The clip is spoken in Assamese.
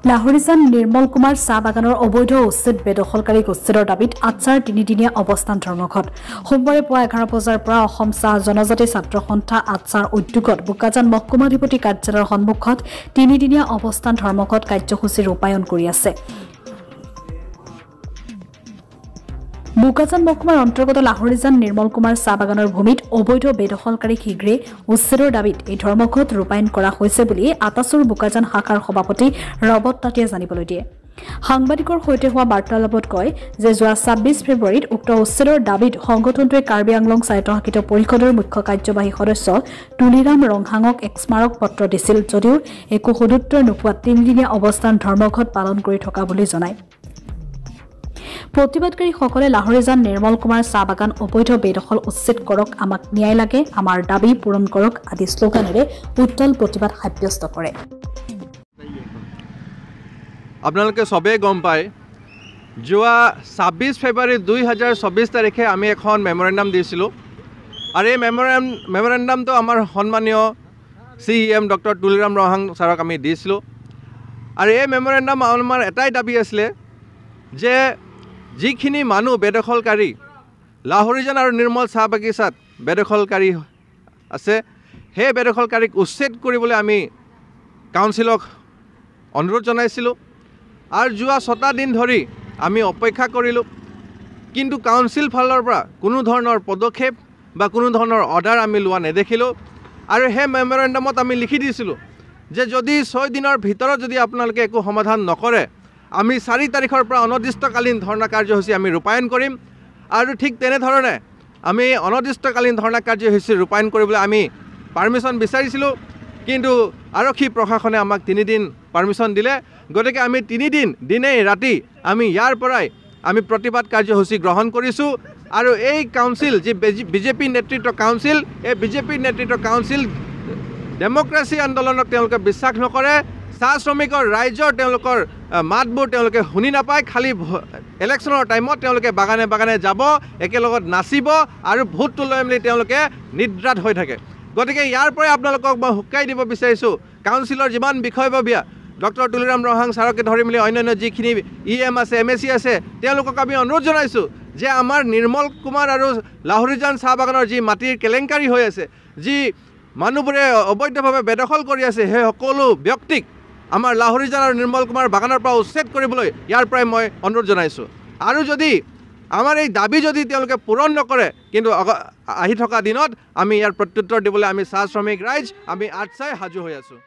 লাহৰিজান নিৰ্মল কুমাৰ চাহ বাগানৰ অবৈধ উচ্ছেদ বেদখলকাৰীক উচ্ছেদৰ দাবীত আটছাৰ তিনিদিনীয়া অৱস্থান ধৰ্মঘট সোমবাৰে পুৱা 11 বজাৰ পৰা অসম চাহ জনজাতি ছাত্ৰ সন্থা আটছাৰ উদ্যোগত বোকাজান মহকুমাধিপতি কাৰ্যালয়ৰ সন্মুখত তিনিদিনীয়া অৱস্থান ধৰ্মঘট কাৰ্যসূচী ৰূপায়ণ কৰি আছে। বোকাজান মহকুমাৰ অন্তৰ্গত লাহৰিজান নিৰ্মল কুমাৰ চাহ বাগানৰ ভূমিত অবৈধ বেদখলকাৰীক শীঘ্ৰে উচ্ছেদৰ দাবীত এই ধৰ্মঘট ৰূপায়ণ কৰা হৈছে বুলি আটাছুৰ বোকাজান শাখাৰ সভাপতি ৰবট তাঁতীয়ে জানিবলৈ দিয়ে। সাংবাদিকৰ সৈতে হোৱা বাৰ্তালাপত কয় যে যোৱা ২৬ ফেব্ৰুৱাৰীত উক্ত উচ্ছেদৰ দাবীত সংগঠনটোৱে কাৰ্বি আংলং স্বায়ত্তশাসিত পৰিষদৰ মুখ্য কাৰ্যবাহী সদস্য তুলিৰাম ৰংহাঙক এক স্মাৰক পত্ৰ দিছিল যদিও একো সদুত্তৰ নোপোৱাত তিনিদিনীয়া অৱস্থান ধৰ্মঘট পালন কৰি থকা বুলি জনায়। প্ৰতিবাদকাৰীসকলে লাহৰিজান নিৰ্মল কুমাৰ চাহ বাগান অবৈধ বেদখল উচ্ছেদ কৰক, আমাক ন্যায় লাগে, আমাৰ দাবী পূৰণ কৰক আদি শ্লোগানেৰে উত্তাল প্ৰতিবাদ সাব্যস্ত কৰে। আপোনালোকে সবেই গম পায় যোৱা ২৬ ফেব্ৰুৱাৰী ২০২৪ তাৰিখে আমি এখন মেমৰেণ্ডাম দিছিলোঁ আৰু এই মেমৰেণ্ডামটো আমাৰ সন্মানীয় CEM ডক্টৰ তুলিৰাম ৰংহাং ছাৰক আমি দিছিলোঁ আৰু এই মেমৰেণ্ডাম আমাৰ এটাই দাবী আছিলে যে যিখিনি মানুহ বেদখলকাৰী লাহৰিজান আৰু নিৰ্মল চাহ বাগিচাত বেদখলকাৰী আছে সেই বেদখলকাৰীক উচ্ছেদ কৰিবলৈ আমি কাউন্সিলক অনুৰোধ জনাইছিলোঁ আৰু যোৱা ৬টা দিন ধৰি আমি অপেক্ষা কৰিলোঁ, কিন্তু কাউন্সিল ফালৰ পৰা কোনো ধৰণৰ পদক্ষেপ বা কোনো ধৰণৰ অৰ্ডাৰ আমি লোৱা নেদেখিলোঁ আৰু সেই মেমৰেণ্ডামত আমি লিখি দিছিলোঁ যে যদি ৬ দিনৰ ভিতৰত যদি আপোনালোকে একো সমাধান নকৰে আমি ৪ তাৰিখৰ পৰা অনিৰ্দিষ্টকালীন ধৰ্ণা কাৰ্যসূচী আমি ৰূপায়ণ কৰিম আৰু ঠিক তেনেধৰণে আমি অনিৰ্দিষ্টকালীন ধৰ্ণা কাৰ্যসূচী ৰূপায়ণ কৰিবলৈ আমি পাৰ্মিশ্যন বিচাৰিছিলোঁ, কিন্তু আৰক্ষী প্ৰশাসনে আমাক 3 দিন পাৰ্মিশ্যন দিলে। গতিকে আমি 3 দিন দিনে ৰাতি আমি ইয়াৰ পৰাই আমি প্ৰতিবাদ কাৰ্যসূচী গ্ৰহণ কৰিছোঁ আৰু এই কাউন্সিল যি বিজেপি নেতৃত্ব কাউন্সিল এই বিজেপি নেতৃত্ব কাউন্সিল ডেমক্ৰেচি আন্দোলনক তেওঁলোকে বিশ্বাস নকৰে, চাহ শ্ৰমিকৰ ৰাইজৰ তেওঁলোকৰ মাতবোৰ তেওঁলোকে শুনি নাপায়, খালি ইলেকশ্যনৰ টাইমত তেওঁলোকে বাগানে বাগানে যাব, একেলগত নাচিব আৰু ভোটটো লৈ মেলি তেওঁলোকে নিদ্ৰাত হৈ থাকে। গতিকে ইয়াৰ পৰাই আপোনালোকক মই শুকাই দিব বিচাৰিছোঁ কাউন্সিলৰ যিমান বিষয়ববীয়া ডক্টৰ তুলিৰাম ৰংহাং ছাৰকে ধৰি মেলি অন্যান্য যিখিনি EM আছে MSC আছে তেওঁলোকক আমি অনুৰোধ জনাইছোঁ যে আমাৰ নিৰ্মল কুমাৰ আৰু লাহৰিজান চাহ বাগানৰ যি মাটিৰ কেলেংকাৰী হৈ আছে, যি মানুহবোৰে অবৈধভাৱে বেদখল কৰি আছে, সেই সকলো ব্যক্তিক আমাৰ লাহৰিজান আৰু নিৰ্মল কুমাৰ বাগানৰ পৰা উচ্ছেদ কৰিবলৈ ইয়াৰ পৰাই মই অনুৰোধ জনাইছোঁ। আৰু যদি আমাৰ এই দাবী যদি তেওঁলোকে পূৰণ নকৰে কিন্তু আহি থকা দিনত আমি ইয়াৰ প্ৰত্যুত্তৰ দিবলৈ আমি চাহ শ্ৰমিক ৰাইজ আমি আটছাই সাজু হৈ আছোঁ।